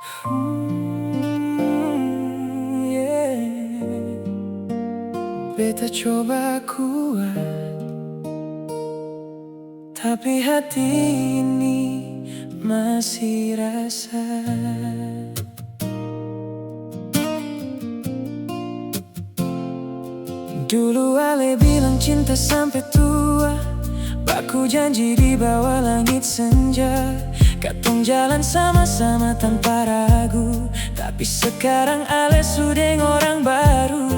Yeah. Beta coba kuat, tapi hati ini masih rasa. Dulu Ale bilang cinta sampai tua, baku janji di bawah langit senja. Katong jalan sama-sama tanpa ragu, tapi sekarang Ale sudah orang baru.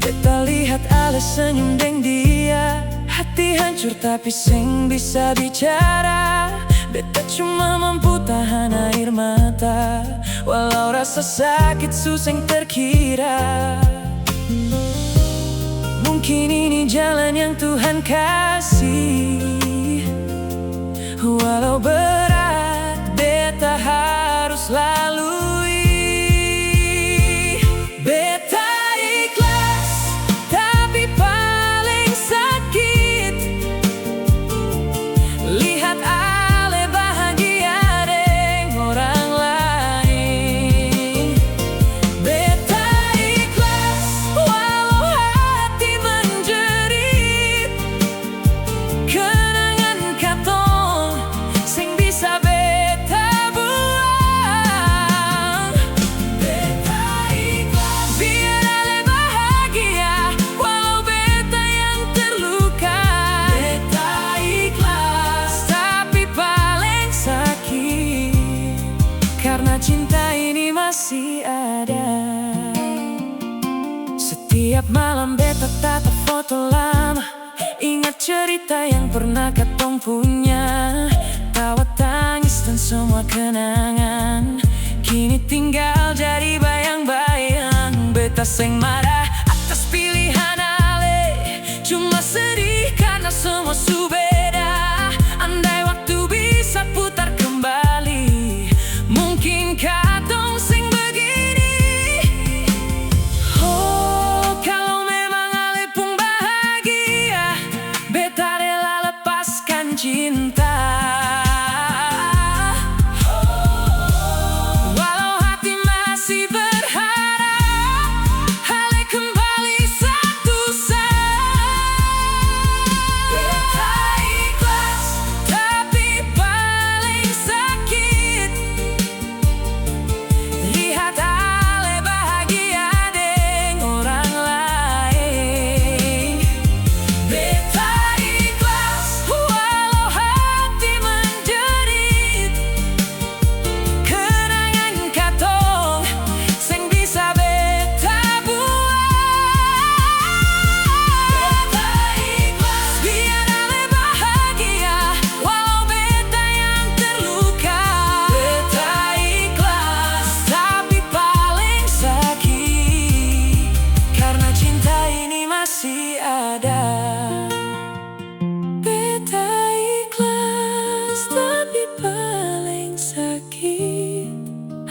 Beta lihat Ale senyum deng dia, hati hancur tapi seng bisa bicara. Beta cuma mampu tahan air mata, walau rasa sakit suseng terkira. Mungkin ini jalan yang Tuhan kasih, walau berat beta harus lalui. Beta ikhlas, tapi paling sakit lihat Ale bahagia deng orang lain. Beta ikhlas, walau hati menjerit. Kenangan katong sing bisa beta buang. Beta ikhlas, biar Ale bahagia, walau beta yang terluka. Beta ikhlas, tapi paling sakit, karena cinta ini masih ada. Setiap malam beta tatap foto lama, ingat cerita yang pernah katong punya. Tawa tangis dan semua kenangan kini tinggal jadi bayang-bayang. Beta seng marah atas pilihan Ale, cuma sedih karena semua su beda. Andai waktu bisa putar kembali, mungkin katong sing begini. Oh, kalau memang Ale pun bahagia, beta rela lepaskan cinta. Walau hati masih berharap Ale kembali satu saat. Beta ikhlas, tapi paling sakit lihat Ale bahagia deng orang lain. Beta ikhlas, walau hati menjerit. Kenangan katong seng bisa beta buang. Beta ikhlas, biar Ale bahagia, walau beta yang terluka. Beta ikhlas, tapi paling sakit, karena cinta ini masih ada. Beta ikhlas, tapi paling sakit.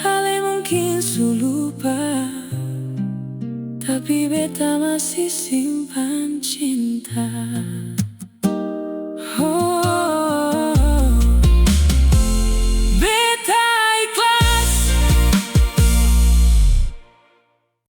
Ale mungkin su lupa, tapi beta masih simpan cinta.